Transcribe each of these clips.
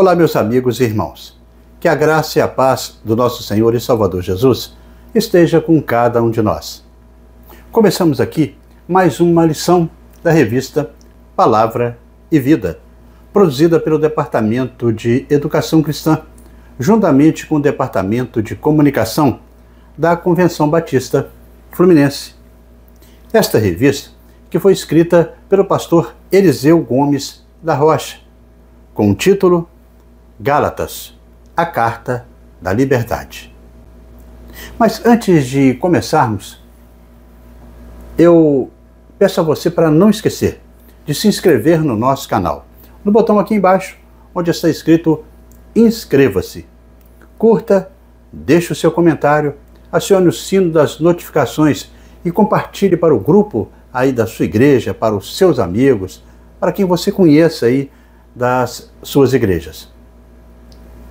Olá, meus amigos e irmãos. Que a graça e a paz do nosso Senhor e Salvador Jesus esteja com cada um de nós. Começamos aqui mais uma lição da revista Palavra e Vida, produzida pelo Departamento de Educação Cristã, juntamente com o Departamento de Comunicação da Convenção Batista Fluminense. Esta revista, que foi escrita pelo pastor Eliseu Gomes da Rocha, com o título Gálatas, a Carta da Liberdade. Mas antes de começarmos, eu peço a você para não esquecer de se inscrever no nosso canal. No botão aqui embaixo, onde está escrito Inscreva-se. Curta, deixe o seu comentário, acione o sino das notificações e compartilhe para o grupo aí da sua igreja, para os seus amigos, para quem você conheça aí das suas igrejas.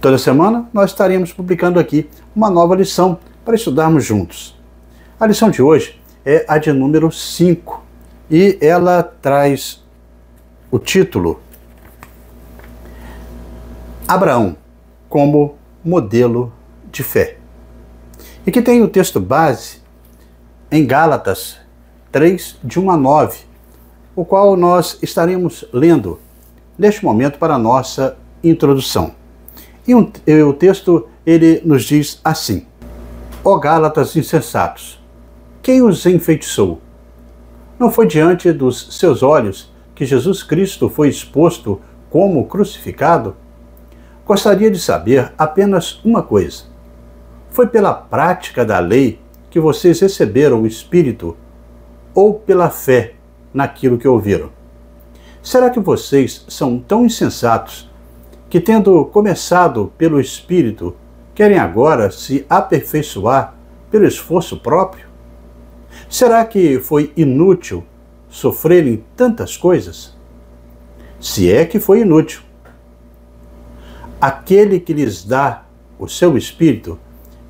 Toda semana nós estaremos publicando aqui uma nova lição para estudarmos juntos. A lição de hoje é a de número 5 e ela traz o título Abraão como modelo de fé. E que tem o texto base em Gálatas 3, de 1 a 9, o qual nós estaremos lendo neste momento para a nossa introdução. E o texto, ele nos diz assim: Ó Gálatas insensatos, quem os enfeitiçou? Não foi diante dos seus olhos que Jesus Cristo foi exposto como crucificado? Gostaria de saber apenas uma coisa. Foi pela prática da lei que vocês receberam o Espírito ou pela fé naquilo que ouviram? Será que vocês são tão insensatos que, tendo começado pelo Espírito, querem agora se aperfeiçoar pelo esforço próprio? Será que foi inútil sofrerem tantas coisas? Se é que foi inútil. Aquele que lhes dá o seu Espírito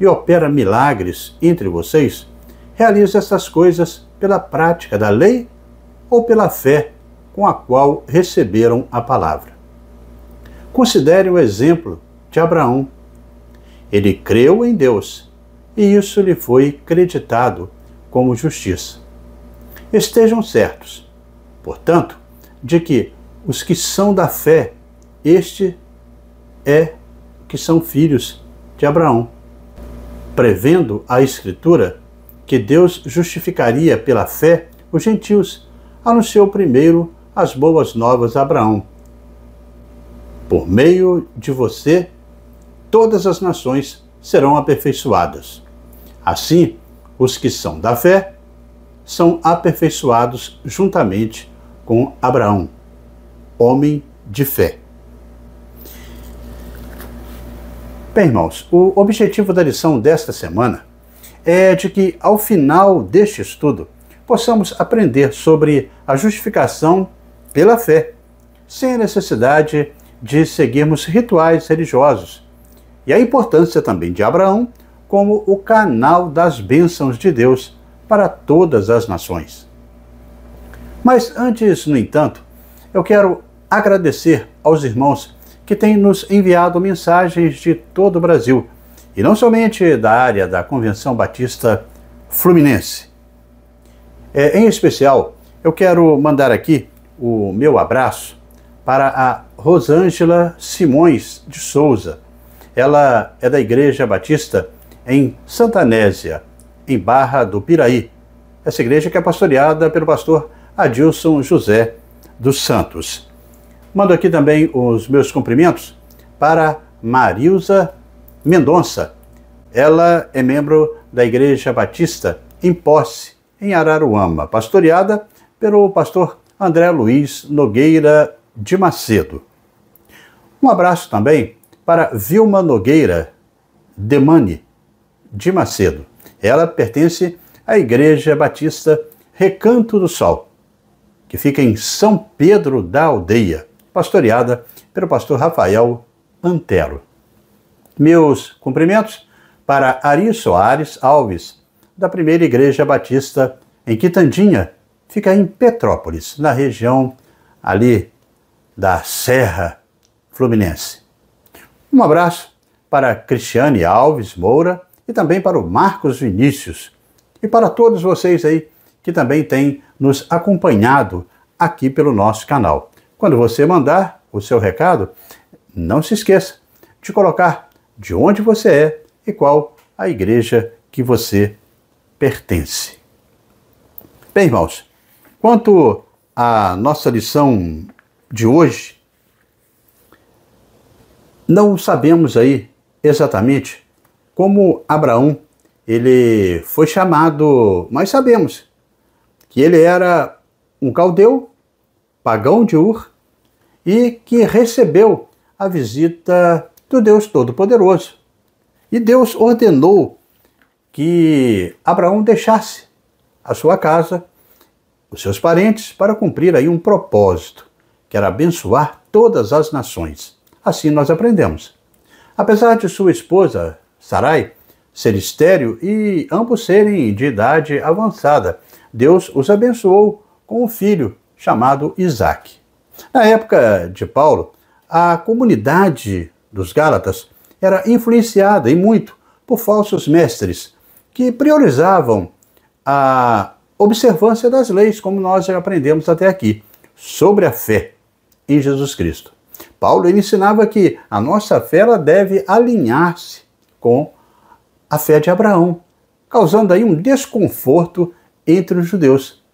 e opera milagres entre vocês, realiza essas coisas pela prática da lei ou pela fé com a qual receberam a palavra. Considere o exemplo de Abraão. Ele creu em Deus e isso lhe foi creditado como justiça. Estejam certos, portanto, de que os que são da fé, que são filhos de Abraão. Prevendo a Escritura que Deus justificaria pela fé os gentios, anunciou primeiro as boas novas a Abraão. Por meio de você, todas as nações serão aperfeiçoadas. Assim, os que são da fé são aperfeiçoados juntamente com Abraão, homem de fé. Bem, irmãos, o objetivo da lição desta semana é de que, ao final deste estudo, possamos aprender sobre a justificação pela fé, sem a necessidade de seguirmos rituais religiosos, e a importância também de Abraão como o canal das bênçãos de Deus para todas as nações. Mas antes, no entanto, eu quero agradecer aos irmãos que têm nos enviado mensagens de todo o Brasil, e não somente da área da Convenção Batista Fluminense. Em especial, eu quero mandar aqui o meu abraço para a Rosângela Simões de Souza. Ela é da Igreja Batista em Santa Anésia, em Barra do Piraí. Essa igreja que é pastoreada pelo pastor Adilson José dos Santos. Mando aqui também os meus cumprimentos para Marilza Mendonça. Ela é membro da Igreja Batista em Posse, em Araruama, pastoreada pelo pastor André Luiz Nogueira de Macedo. Um abraço também para Vilma Nogueira Demani de Macedo. Ela pertence à Igreja Batista Recanto do Sol, que fica em São Pedro da Aldeia, pastoreada pelo pastor Rafael Antero. Meus cumprimentos para Ari Soares Alves, da Primeira Igreja Batista em Quitandinha, fica em Petrópolis, na região ali da Serra Fluminense. Um abraço para Cristiane Alves Moura e também para o Marcos Vinícius e para todos vocês aí que também têm nos acompanhado aqui pelo nosso canal. Quando você mandar o seu recado, não se esqueça de colocar de onde você é e qual a igreja que você pertence. Bem, irmãos, quanto à nossa lição de hoje, não sabemos aí exatamente como Abraão ele foi chamado, mas sabemos que ele era um caldeu, pagão de Ur, e que recebeu a visita do Deus Todo-Poderoso. E Deus ordenou que Abraão deixasse a sua casa, os seus parentes, para cumprir aí um propósito, que era abençoar todas as nações. Assim nós aprendemos. Apesar de sua esposa, Sarai, ser estéril e ambos serem de idade avançada, Deus os abençoou com um filho chamado Isaque. Na época de Paulo, a comunidade dos Gálatas era influenciada e muito por falsos mestres que priorizavam a observância das leis, como nós já aprendemos até aqui, sobre a fé em Jesus Cristo. Paulo ele ensinava que a nossa fé ela deve alinhar-se com a fé de Abraão, causando aí um desconforto entre os judeus.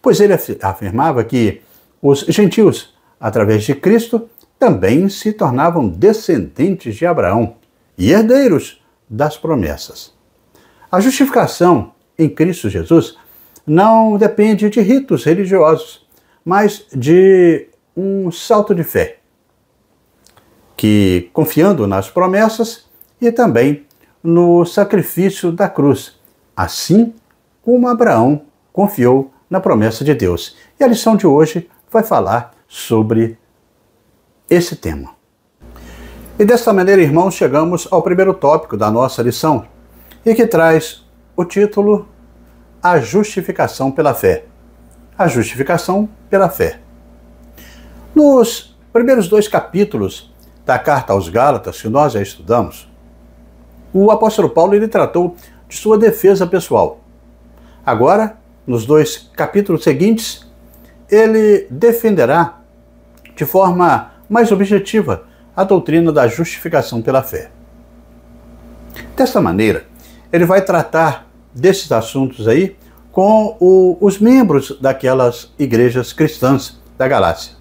Pois ele afirmava que os gentios, através de Cristo, também se tornavam descendentes de Abraão e herdeiros das promessas. A justificação em Cristo Jesus não depende de ritos religiosos, mas de um salto de fé, que, confiando nas promessas e também no sacrifício da cruz, assim como Abraão confiou na promessa de Deus. E a lição de hoje vai falar sobre esse tema. E desta maneira, irmãos, chegamos ao primeiro tópico da nossa lição, e que traz o título A Justificação pela Fé. A justificação pela fé. Nos primeiros 2 capítulos da carta aos Gálatas, que nós já estudamos, o apóstolo Paulo ele tratou de sua defesa pessoal. Agora, nos 2 capítulos seguintes, ele defenderá de forma mais objetiva a doutrina da justificação pela fé. Dessa maneira, ele vai tratar desses assuntos aí com os membros daquelas igrejas cristãs da Galácia.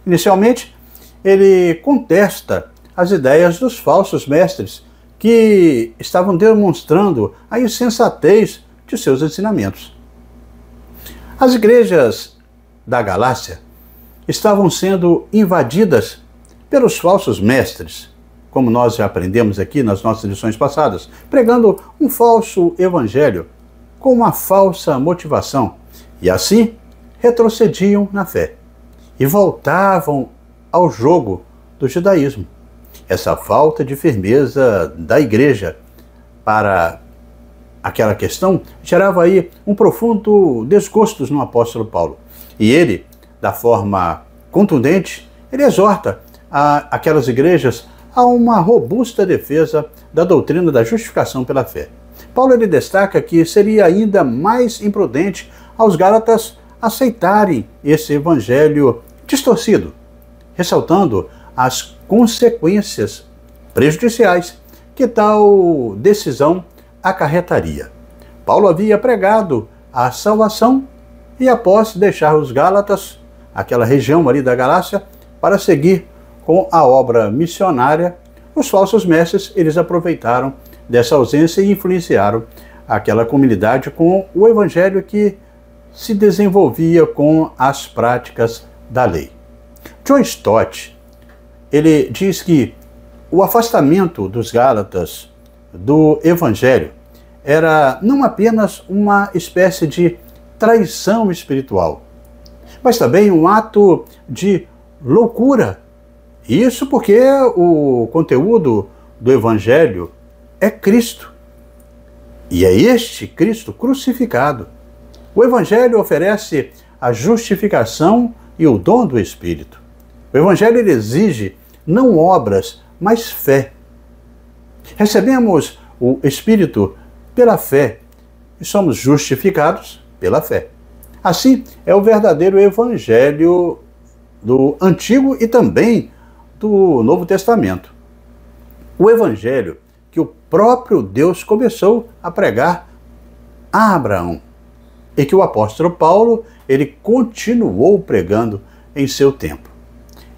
Inicialmente, ele contesta as ideias dos falsos mestres que estavam demonstrando a insensatez de seus ensinamentos. As igrejas da Galácia estavam sendo invadidas pelos falsos mestres, como nós já aprendemos aqui nas nossas lições passadas, pregando um falso evangelho com uma falsa motivação, e assim retrocediam na fé e voltavam ao jogo do judaísmo. Essa falta de firmeza da igreja para aquela questão gerava aí um profundo desgosto no apóstolo Paulo. E ele, da forma contundente, ele exorta aquelas igrejas a uma robusta defesa da doutrina da justificação pela fé. Paulo ele destaca que seria ainda mais imprudente aos Gálatas aceitarem esse evangelho distorcido, ressaltando as consequências prejudiciais que tal decisão acarretaria. Paulo havia pregado a salvação e, após deixar os Gálatas, aquela região ali da Galácia, para seguir com a obra missionária, os falsos mestres eles aproveitaram dessa ausência e influenciaram aquela comunidade com o evangelho que se desenvolvia com as práticas da lei. John Stott, ele diz que o afastamento dos Gálatas do evangelho era não apenas uma espécie de traição espiritual, mas também um ato de loucura. Isso porque o conteúdo do evangelho é Cristo. E é este Cristo crucificado. O evangelho oferece a justificação e o dom do Espírito. O evangelho ele exige não obras, mas fé. Recebemos o Espírito pela fé e somos justificados pela fé. Assim é o verdadeiro evangelho do Antigo e também do Novo Testamento. O evangelho que o próprio Deus começou a pregar a Abraão e que o apóstolo Paulo ele continuou pregando em seu tempo.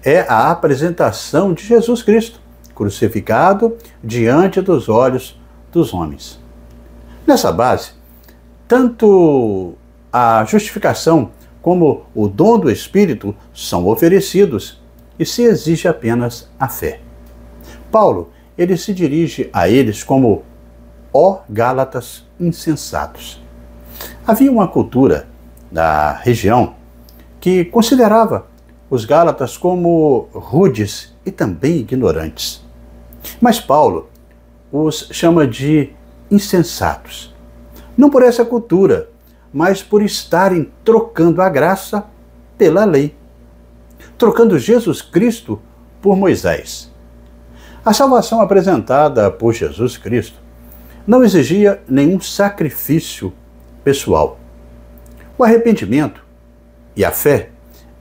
É a apresentação de Jesus Cristo, crucificado diante dos olhos dos homens. Nessa base, tanto a justificação como o dom do Espírito são oferecidos e se exige apenas a fé. Paulo, ele se dirige a eles como ó Gálatas insensatos. Havia uma cultura da região que considerava os Gálatas como rudes e também ignorantes. Mas Paulo os chama de insensatos. Não por essa cultura, mas por estarem trocando a graça pela lei, trocando Jesus Cristo por Moisés. A salvação apresentada por Jesus Cristo não exigia nenhum sacrifício pessoal. O arrependimento e a fé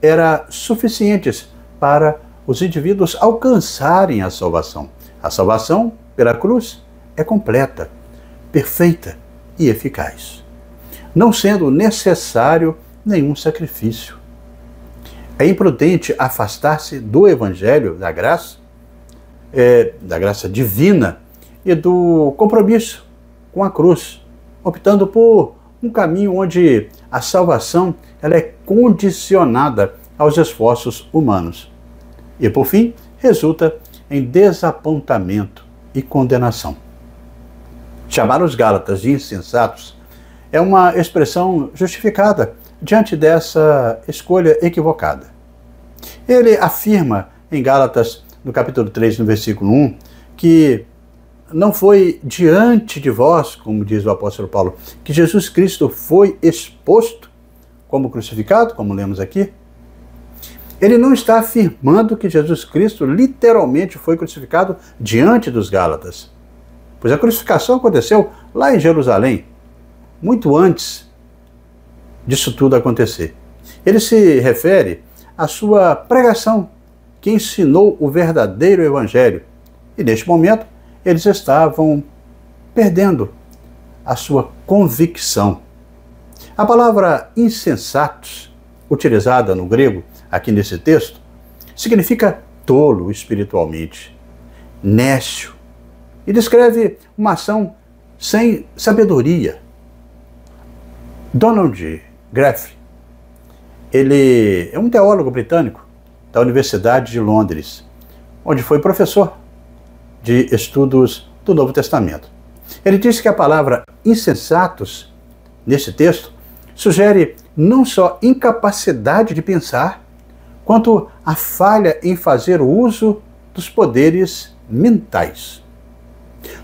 eram suficientes para os indivíduos alcançarem a salvação. A salvação pela cruz é completa, perfeita e eficaz, não sendo necessário nenhum sacrifício. É imprudente afastar-se do evangelho da graça divina e do compromisso com a cruz, optando por um caminho onde a salvação ela é condicionada aos esforços humanos e, por fim, resulta em desapontamento e condenação. Chamar os Gálatas de insensatos é uma expressão justificada diante dessa escolha equivocada. Ele afirma em Gálatas, no capítulo 3, no versículo 1, que não foi diante de vós, como diz o apóstolo Paulo, que Jesus Cristo foi exposto como crucificado, como lemos aqui. Ele não está afirmando que Jesus Cristo literalmente foi crucificado diante dos Gálatas, pois a crucificação aconteceu lá em Jerusalém, muito antes disso tudo acontecer. Ele se refere à sua pregação, que ensinou o verdadeiro evangelho, e neste momento eles estavam perdendo a sua convicção. A palavra insensatos, utilizada no grego aqui nesse texto, significa tolo espiritualmente, nécio, e descreve uma ação sem sabedoria. Donald Graff, ele é um teólogo britânico da Universidade de Londres, onde foi professor de estudos do Novo Testamento. Ele disse que a palavra insensatos, nesse texto, sugere não só incapacidade de pensar, quanto a falha em fazer uso dos poderes mentais.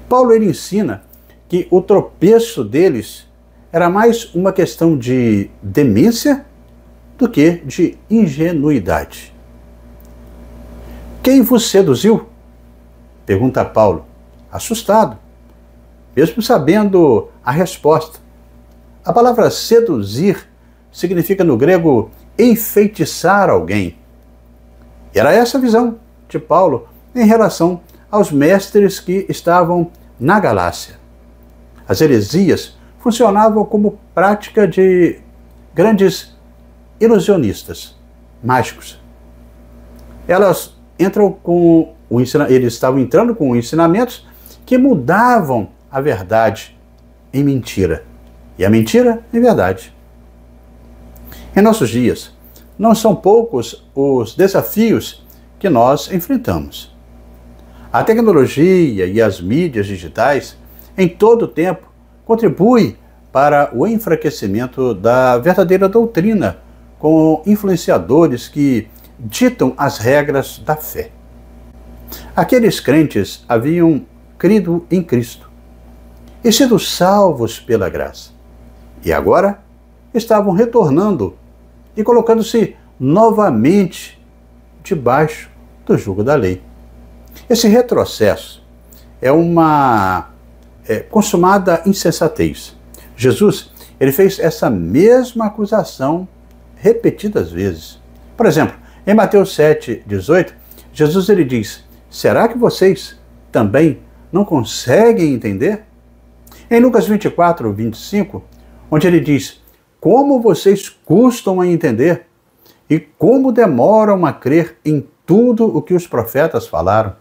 Paulo ele ensina que o tropeço deles era mais uma questão de demência do que de ingenuidade. Quem vos seduziu? Pergunta Paulo, assustado, mesmo sabendo a resposta. A palavra seduzir significa no grego enfeitiçar alguém. E era essa a visão de Paulo em relação aos mestres que estavam na Galácia. As heresias funcionavam como prática de grandes ilusionistas, mágicos. Eles estavam entrando com ensinamentos que mudavam a verdade em mentira e a mentira em verdade. Em nossos dias, não são poucos os desafios que nós enfrentamos. A tecnologia e as mídias digitais, em todo o tempo, contribuem para o enfraquecimento da verdadeira doutrina, com influenciadores que ditam as regras da fé. Aqueles crentes haviam crido em Cristo e sido salvos pela graça, e agora estavam retornando e colocando-se novamente debaixo do jugo da lei. Esse retrocesso é uma consumada insensatez. Jesus, ele fez essa mesma acusação repetidas vezes. Por exemplo, em Mateus 7,18, Jesus ele diz: será que vocês também não conseguem entender? Em Lucas 24:25, onde ele diz: como vocês custam a entender e como demoram a crer em tudo o que os profetas falaram.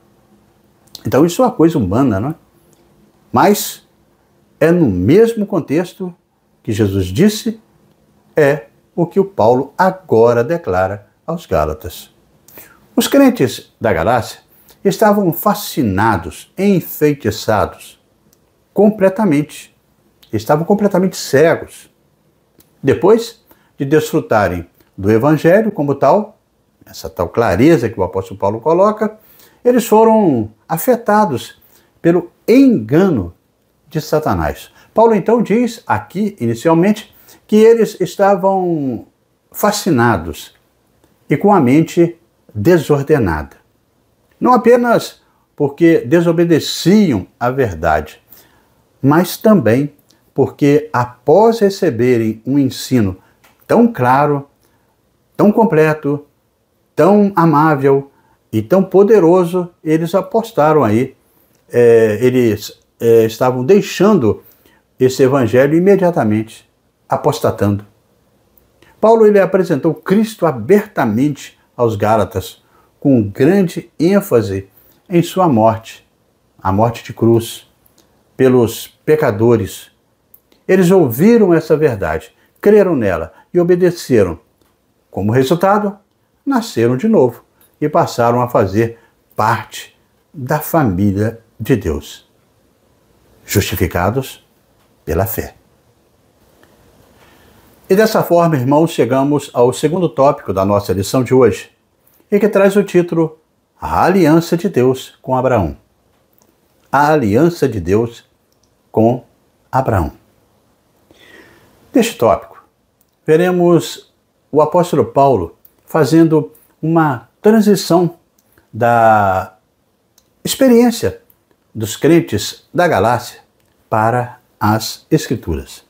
Então isso é uma coisa humana, não é? Mas é no mesmo contexto que Jesus disse, é o que o Paulo agora declara aos Gálatas. Os crentes da Galácia estavam fascinados, enfeitiçados, estavam completamente cegos. Depois de desfrutarem do Evangelho como tal, essa tal clareza que o apóstolo Paulo coloca, eles foram afetados pelo engano de Satanás. Paulo então diz aqui, inicialmente, que eles estavam fascinados e com a mente desordenada. Não apenas porque desobedeciam à verdade, mas também porque após receberem um ensino tão claro, tão completo, tão amável e tão poderoso, eles apostaram aí, eles estavam deixando esse evangelho imediatamente, apostatando. Paulo ele apresentou Cristo abertamente aos Gálatas, com grande ênfase em sua morte, a morte de cruz, pelos pecadores. Eles ouviram essa verdade, creram nela e obedeceram. Como resultado, nasceram de novo e passaram a fazer parte da família de Deus, justificados pela fé. E dessa forma, irmãos, chegamos ao segundo tópico da nossa lição de hoje, e que traz o título A Aliança de Deus com Abraão. A Aliança de Deus com Abraão. Neste tópico, veremos o apóstolo Paulo fazendo uma transição da experiência dos crentes da Galácia para as Escrituras.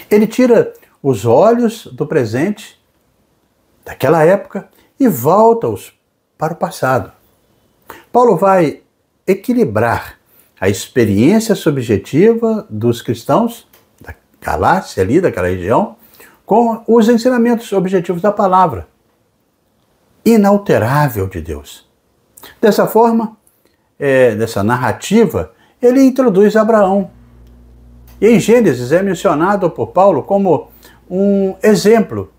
Ele tira os olhos do presente, daquela época, e volta-os para o passado. Paulo vai equilibrar a experiência subjetiva dos cristãos da Galácia, ali daquela região, com os ensinamentos objetivos da palavra inalterável de Deus. Dessa forma, dessa narrativa, ele introduz Abraão. E em Gênesis é mencionado por Paulo como um exemplo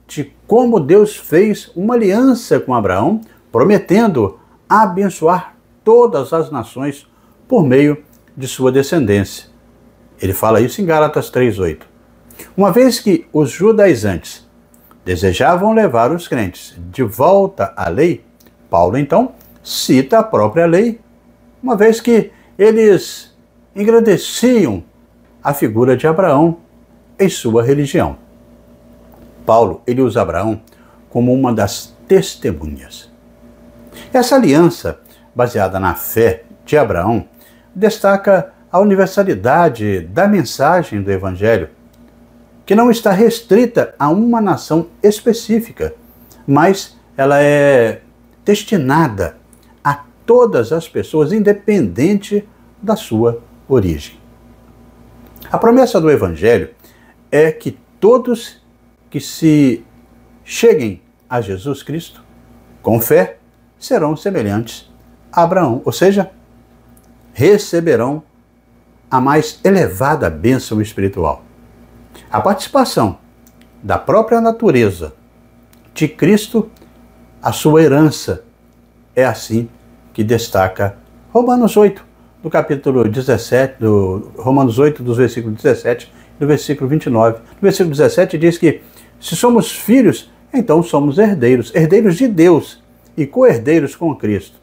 de como Deus fez uma aliança com Abraão, prometendo abençoar todas as nações por meio de sua descendência. Ele fala isso em Gálatas 3:8. Uma vez que os judaizantes desejavam levar os crentes de volta à lei, Paulo então cita a própria lei, uma vez que eles engrandeciam a figura de Abraão em sua religião. Paulo, ele usa Abraão como uma das testemunhas. Essa aliança, baseada na fé de Abraão, destaca a universalidade da mensagem do Evangelho, que não está restrita a uma nação específica, mas ela é destinada a todas as pessoas, independente da sua origem. A promessa do Evangelho é que todos que se cheguem a Jesus Cristo com fé serão semelhantes a Abraão, ou seja, receberão a mais elevada bênção espiritual. A participação da própria natureza de Cristo, a sua herança, é assim que destaca Romanos 8, do capítulo 17, Romanos 8, dos versículos 17 e do versículo 29. No versículo 17 diz que se somos filhos, então somos herdeiros, herdeiros de Deus e co-herdeiros com Cristo.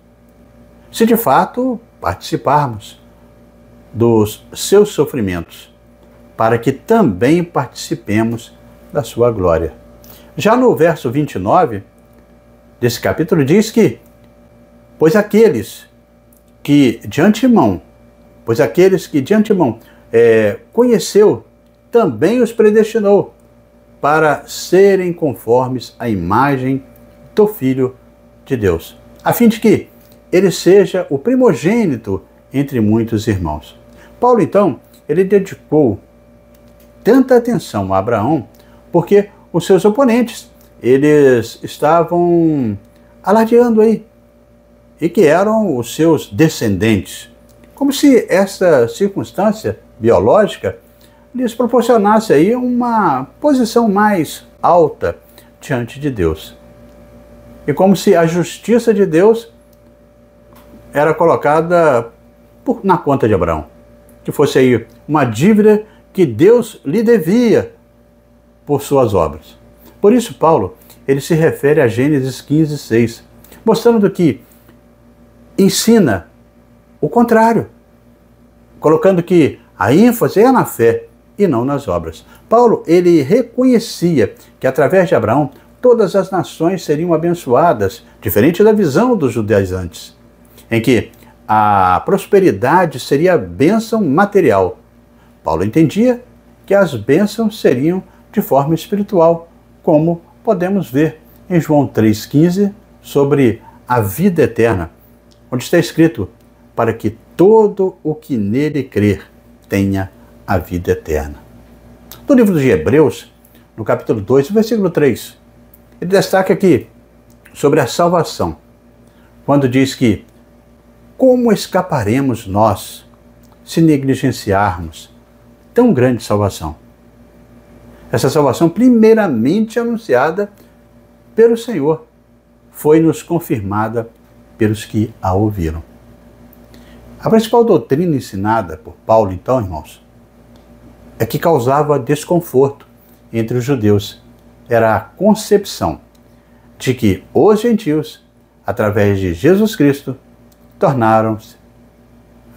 Se de fato participarmos dos seus sofrimentos, para que também participemos da sua glória. Já no verso 29 desse capítulo diz que Pois aqueles que de antemão conheceu, também os predestinou para serem conformes à imagem do Filho de Deus, a fim de que ele seja o primogênito entre muitos irmãos. Paulo, então, ele dedicou tanta atenção a Abraão, porque os seus oponentes, eles estavam alardeando aí, e que eram os seus descendentes, como se essa circunstância biológica lhes proporcionasse aí uma posição mais alta diante de Deus. E como se a justiça de Deus era colocada na conta de Abraão, que fosse aí uma dívida que Deus lhe devia por suas obras. Por isso, Paulo, ele se refere a Gênesis 15:6, mostrando que ensina o contrário, colocando que a ênfase é na fé e não nas obras. Paulo, ele reconhecia que através de Abraão todas as nações seriam abençoadas, diferente da visão dos judaizantes, em que a prosperidade seria a bênção material. Paulo entendia que as bênçãos seriam de forma espiritual, como podemos ver em João 3,15 sobre a vida eterna, onde está escrito: para que todo o que nele crer tenha a vida eterna. No livro de Hebreus, no capítulo 2, versículo 3, ele destaca aqui sobre a salvação, quando diz que como escaparemos nós se negligenciarmos tão grande salvação? Essa salvação, primeiramente anunciada pelo Senhor, foi-nos confirmada pelos que a ouviram. A principal doutrina ensinada por Paulo, então, irmãos, é que causava desconforto entre os judeus. Era a concepção de que os gentios, através de Jesus Cristo, tornaram-se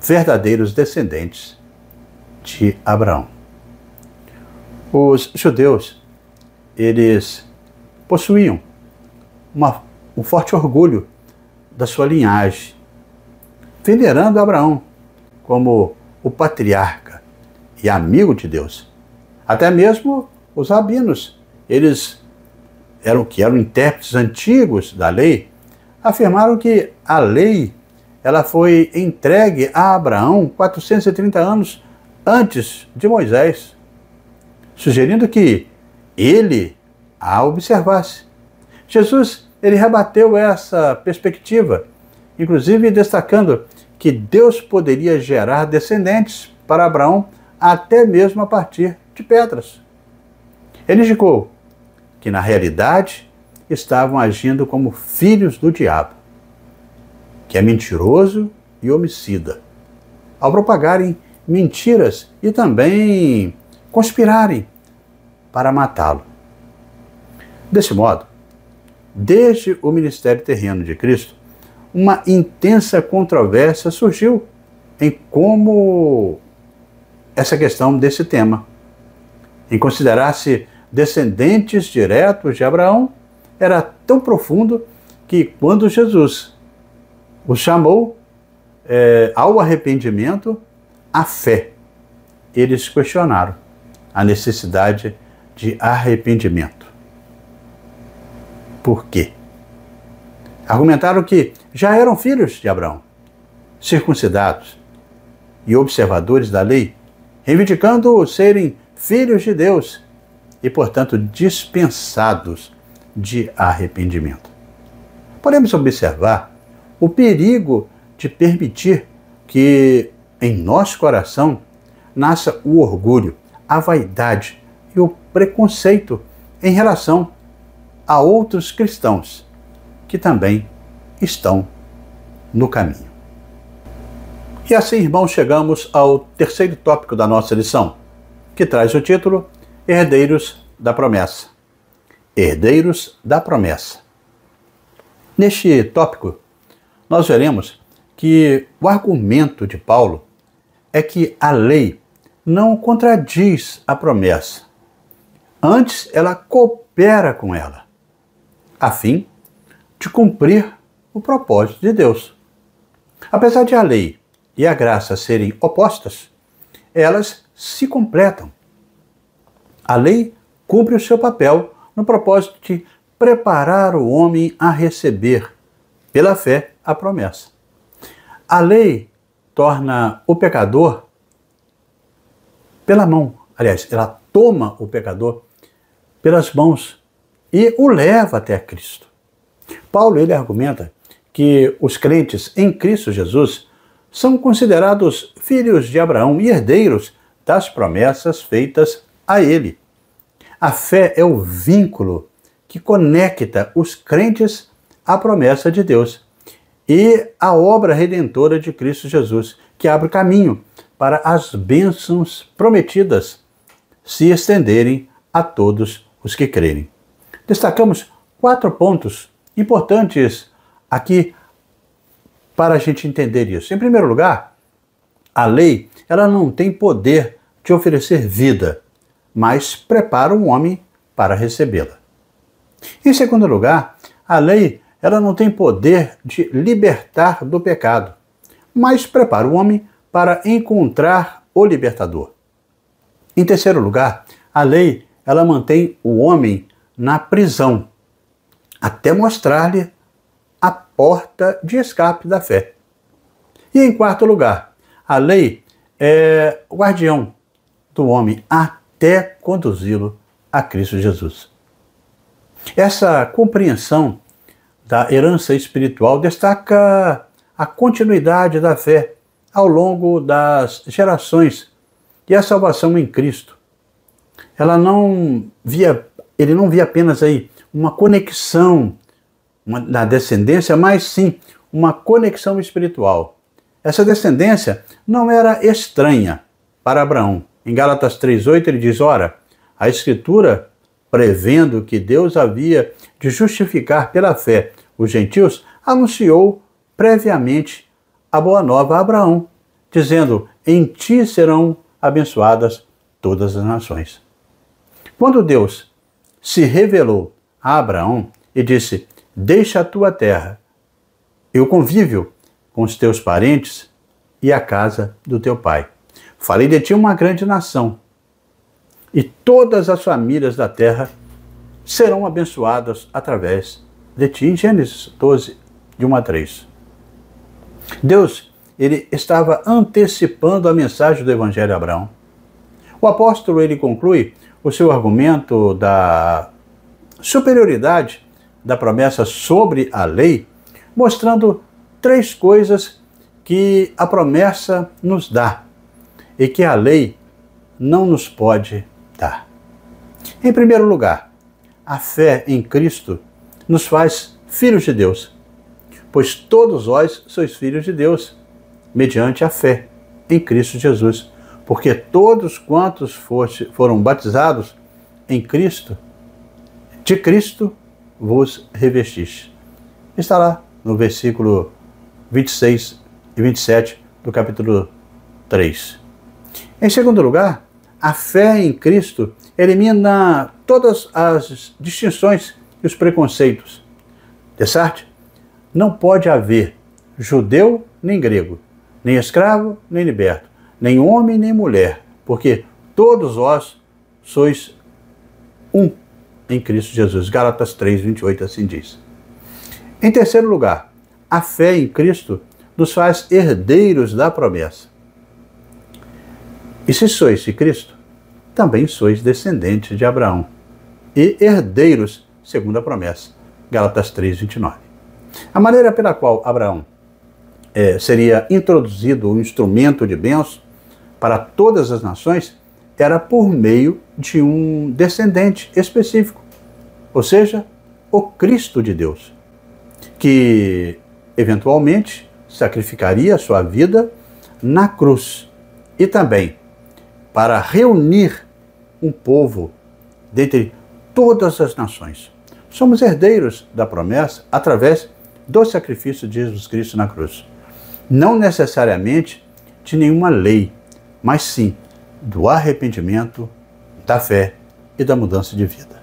verdadeiros descendentes de Abraão. Os judeus, eles possuíam um forte orgulho da sua linhagem, venerando Abraão como o patriarca e amigo de Deus. Até mesmo os rabinos, eles eram intérpretes antigos da lei, afirmaram que a lei ela foi entregue a Abraão 430 anos antes de Moisés, sugerindo que ele a observasse. Jesus, ele rebateu essa perspectiva, inclusive destacando que Deus poderia gerar descendentes para Abraão até mesmo a partir de pedras. Ele indicou que, na realidade, estavam agindo como filhos do diabo, que é mentiroso e homicida, ao propagarem mentiras e também conspirarem para matá-lo. Desse modo, desde o ministério terreno de Cristo, uma intensa controvérsia surgiu em como essa questão desse tema, em considerar-se descendentes diretos de Abraão, era tão profundo que quando Jesus os chamou ao arrependimento, à fé, eles questionaram a necessidade de arrependimento. Por quê? Argumentaram que já eram filhos de Abraão, circuncidados e observadores da lei, reivindicando serem filhos de Deus e, portanto, dispensados de arrependimento. Podemos observar o perigo de permitir que em nosso coração nasça o orgulho, a vaidade e o preconceito em relação a outros cristãos que também estão no caminho. E assim, irmãos, chegamos ao terceiro tópico da nossa lição, que traz o título Herdeiros da Promessa. Herdeiros da Promessa. Neste tópico, nós veremos que o argumento de Paulo é que a lei não contradiz a promessa. Antes, ela coopera com ela, a fim de cumprir o propósito de Deus. Apesar de a lei e a graça serem opostas, elas se completam. A lei cumpre o seu papel no propósito de preparar o homem a receber, pela fé, a promessa. A lei torna o pecador pela mão. Aliás, ela toma o pecador pelas mãos e o leva até Cristo. Paulo, ele argumenta que os crentes em Cristo Jesus são considerados filhos de Abraão e herdeiros das promessas feitas a ele. A fé é o vínculo que conecta os crentes à promessa de Deus e à obra redentora de Cristo Jesus, que abre caminho para as bênçãos prometidas se estenderem a todos os que crerem. Destacamos 4 pontos importantes aqui para a gente entender isso. Em primeiro lugar, a lei ela não tem poder de oferecer vida, mas prepara o homem para recebê-la. Em segundo lugar, a lei ela não tem poder de libertar do pecado, mas prepara o homem para encontrar o libertador. Em terceiro lugar, a lei ela mantém o homem na prisão, até mostrar-lhe a porta de escape da fé. E em quarto lugar, a lei é o guardião do homem até conduzi-lo a Cristo Jesus. Essa compreensão da herança espiritual destaca a continuidade da fé ao longo das gerações e a salvação em Cristo. Ele não via apenas aí uma conexão na descendência, mas sim uma conexão espiritual. Essa descendência não era estranha para Abraão. Em Gálatas 3,8 ele diz, ora, a Escritura, prevendo que Deus havia de justificar pela fé os gentios, anunciou previamente a boa nova a Abraão, dizendo, em ti serão abençoadas todas as nações. Quando Deus se revelou a Abraão e disse, deixa a tua terra e o convívio com os teus parentes e a casa do teu pai. Farei de ti uma grande nação, e todas as famílias da terra serão abençoadas através de ti. Em Gênesis 12, de 1 a 3. Deus, ele estava antecipando a mensagem do Evangelho a Abraão. O apóstolo, ele conclui o seu argumento da superioridade da promessa sobre a lei, mostrando 3 coisas que a promessa nos dá e que a lei não nos pode dar. Em primeiro lugar, a fé em Cristo nos faz filhos de Deus, pois todos vós sois filhos de Deus, mediante a fé em Cristo Jesus, porque todos quantos foram batizados em Cristo, de Cristo vos revestiste. Está lá no versículo 26 e 27 do capítulo 3. Em segundo lugar, a fé em Cristo elimina todas as distinções e os preconceitos. Dessarte, não pode haver judeu nem grego, nem escravo nem liberto, nem homem nem mulher, porque todos vós sois um em Cristo Jesus. Gálatas 3, 28 assim diz. Em terceiro lugar, a fé em Cristo nos faz herdeiros da promessa. E se sois de Cristo, também sois descendentes de Abraão e herdeiros segundo a promessa. Gálatas 3, 29. A maneira pela qual Abraão seria introduzido o instrumento de bênção para todas as nações era por meio de um descendente específico, ou seja, o Cristo de Deus, que eventualmente sacrificaria sua vida na cruz e também para reunir um povo dentre todas as nações. Somos herdeiros da promessa através do sacrifício de Jesus Cristo na cruz. Não necessariamente de nenhuma lei, mas sim do arrependimento, da fé e da mudança de vida.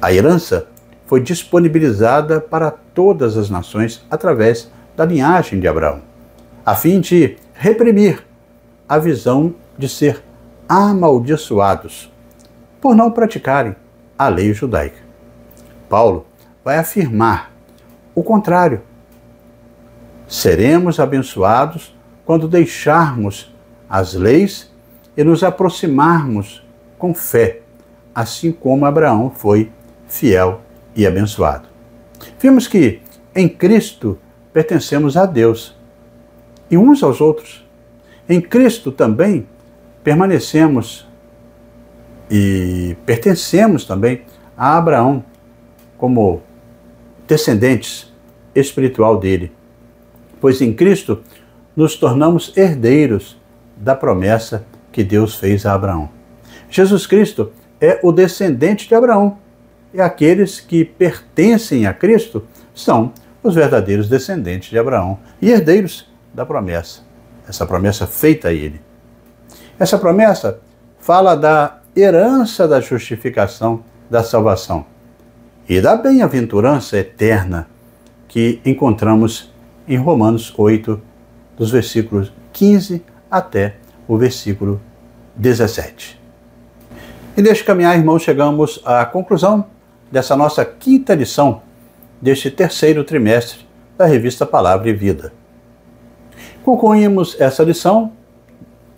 A herança foi disponibilizada para todas as nações através da linhagem de Abraão, a fim de reprimir a visão de ser amaldiçoados por não praticarem a lei judaica. Paulo vai afirmar o contrário. Seremos abençoados quando deixarmos as leis e nos aproximarmos com fé, assim como Abraão foi fiel e abençoado. Vimos que em Cristo pertencemos a Deus e uns aos outros. Em Cristo também permanecemos e pertencemos também a Abraão como descendentes espiritual dele, pois em Cristo nos tornamos herdeiros da promessa que Deus fez a Abraão. Jesus Cristo é o descendente de Abraão, e aqueles que pertencem a Cristo são os verdadeiros descendentes de Abraão e herdeiros da promessa, essa promessa feita a ele. Essa promessa fala da herança da justificação, da salvação e da bem-aventurança eterna que encontramos em Romanos 8, dos versículos 15 até o versículo 17. E neste caminhar, irmãos, chegamos à conclusão dessa nossa quinta lição deste terceiro trimestre da revista Palavra e Vida. Concluímos essa lição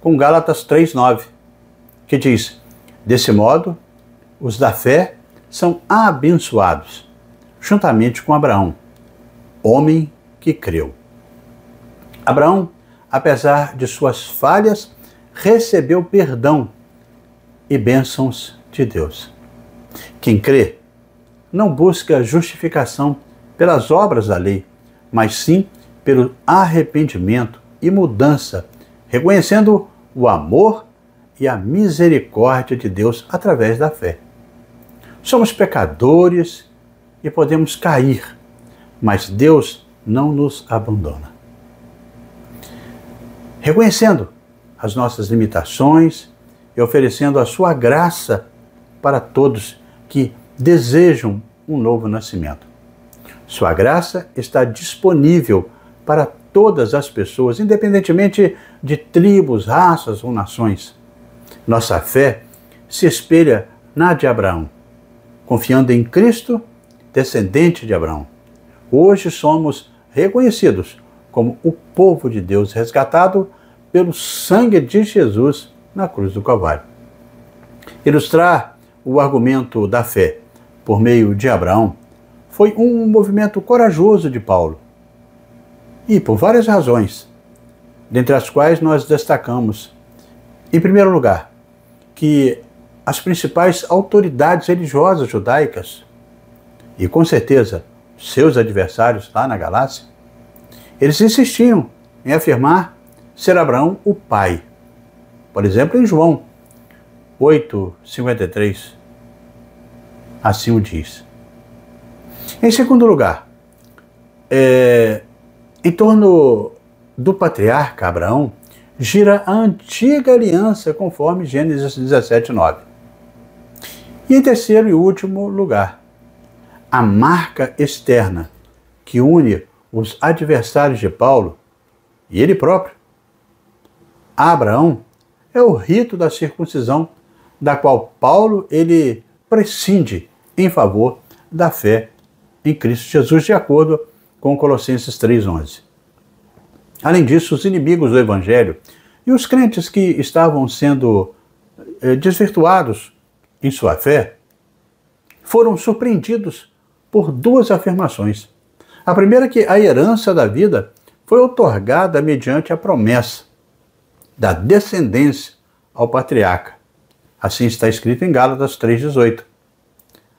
com Gálatas 3:9, que diz: desse modo, os da fé são abençoados, juntamente com Abraão, homem que creu. Abraão, apesar de suas falhas, recebeu perdão e bênçãos de Deus. Quem crê não busca justificação pelas obras da lei, mas sim pelo arrependimento e mudança, reconhecendo o amor e a misericórdia de Deus através da fé. Somos pecadores e podemos cair, mas Deus não nos abandona. Reconhecendo as nossas limitações e oferecendo a sua graça para todos que desejam um novo nascimento. Sua graça está disponível para todas as pessoas, independentemente de tribos, raças ou nações. Nossa fé se espelha na de Abraão, confiando em Cristo, descendente de Abraão. Hoje somos reconhecidos como o povo de Deus resgatado pelo sangue de Jesus na cruz do Calvário. Ilustrar o argumento da fé por meio de Abraão foi um movimento corajoso de Paulo, e por várias razões, dentre as quais nós destacamos, em primeiro lugar, que as principais autoridades religiosas judaicas, e com certeza seus adversários lá na Galácia, eles insistiam em afirmar ser Abraão o pai. Por exemplo, em João 8:53, assim o diz. Em segundo lugar, em torno do patriarca Abraão, gira a antiga aliança, conforme Gênesis 17:9. E em terceiro e último lugar, a marca externa que une os adversários de Paulo e ele próprio a Abraão é o rito da circuncisão, da qual Paulo ele prescinde em favor da fé em Cristo Jesus, de acordo com Colossenses 3:11. Além disso, os inimigos do Evangelho e os crentes que estavam sendo desvirtuados em sua fé foram surpreendidos por duas afirmações. A primeira é que a herança da vida foi outorgada mediante a promessa da descendência ao patriarca. Assim está escrito em Gálatas 3:18.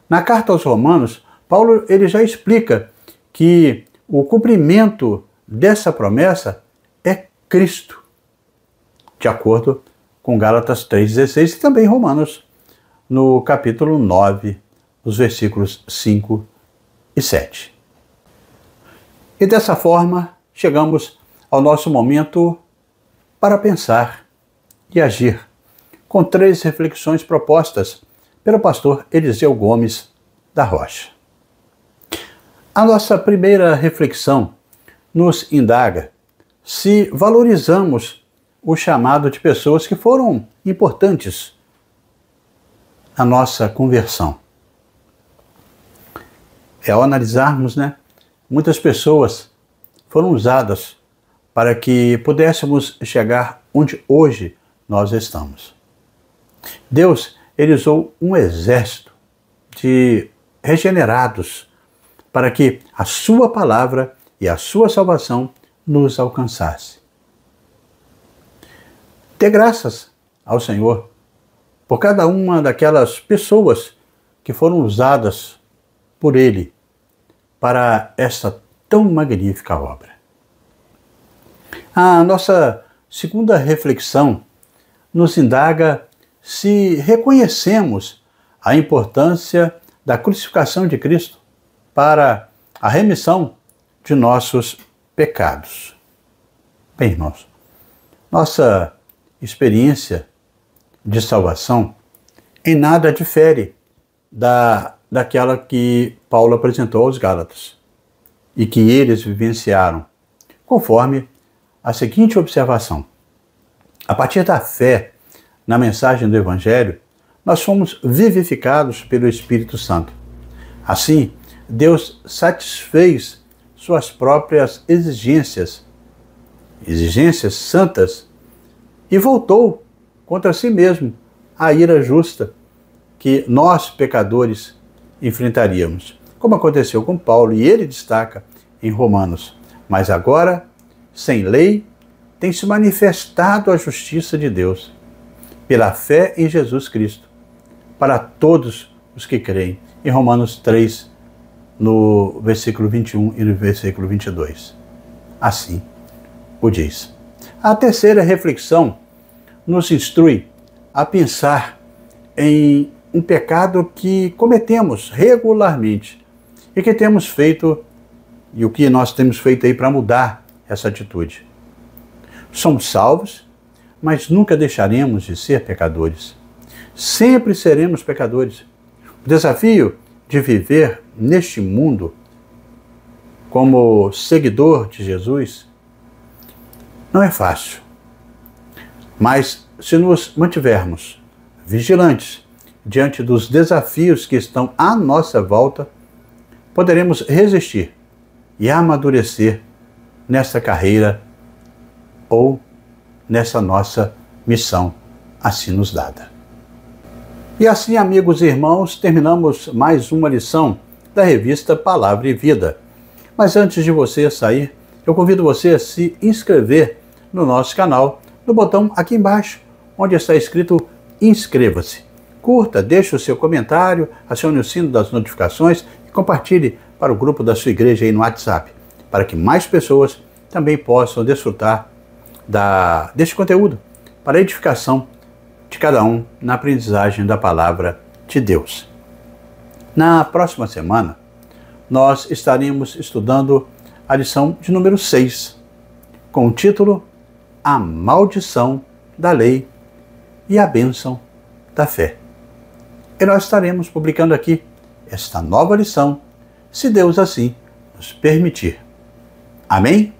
Na carta aos Romanos, Paulo ele já explica que o cumprimento dessa promessa é Cristo, de acordo com Gálatas 3:16 e também Romanos, no capítulo 9, os versículos 5 e 7. E dessa forma, chegamos ao nosso momento para pensar e agir, com 3 reflexões propostas pelo pastor Eliseu Gomes da Rocha. A nossa primeira reflexão nos indaga se valorizamos o chamado de pessoas que foram importantes na nossa conversão. Ao analisarmos, muitas pessoas foram usadas para que pudéssemos chegar onde hoje nós estamos. Deus, ele usou um exército de regenerados para que a sua palavra e a sua salvação nos alcançasse. Dê graças ao Senhor por cada uma daquelas pessoas que foram usadas por Ele para esta tão magnífica obra. A nossa segunda reflexão nos indaga se reconhecemos a importância da crucificação de Cristo para a remissão de nossos pecados. Bem, irmãos, nossa experiência de salvação em nada difere daquela que Paulo apresentou aos Gálatas e que eles vivenciaram, conforme a seguinte observação: a partir da fé na mensagem do Evangelho, nós fomos vivificados pelo Espírito Santo. Assim, Deus satisfez suas próprias exigências santas, e voltou contra si mesmo a ira justa que nós, pecadores, enfrentaríamos, como aconteceu com Paulo, e ele destaca em Romanos: mas agora, sem lei, tem se manifestado a justiça de Deus, pela fé em Jesus Cristo, para todos os que creem, em Romanos 3, no versículo 21 e no versículo 22. Assim o diz. A terceira reflexão nos instrui a pensar em um pecado que cometemos regularmente e que temos feito, e o que nós temos feito aí para mudar essa atitude. Somos salvos, mas nunca deixaremos de ser pecadores. Sempre seremos pecadores. O desafio de viver neste mundo como seguidor de Jesus não é fácil. Mas se nos mantivermos vigilantes diante dos desafios que estão à nossa volta, poderemos resistir e amadurecer nessa carreira ou nessa nossa missão assim nos dada. E assim, amigos e irmãos, terminamos mais uma lição da revista Palavra e Vida. Mas antes de você sair, eu convido você a se inscrever no nosso canal, no botão aqui embaixo, onde está escrito inscreva-se. Curta, deixe o seu comentário, acione o sino das notificações e compartilhe para o grupo da sua igreja aí no WhatsApp, para que mais pessoas também possam desfrutar deste conteúdo para a edificação de cada um na aprendizagem da palavra de Deus. Na próxima semana, nós estaremos estudando a lição de número 6, com o título A Maldição da Lei e a Bênção da Fé. E nós estaremos publicando aqui esta nova lição, se Deus assim nos permitir. Amém?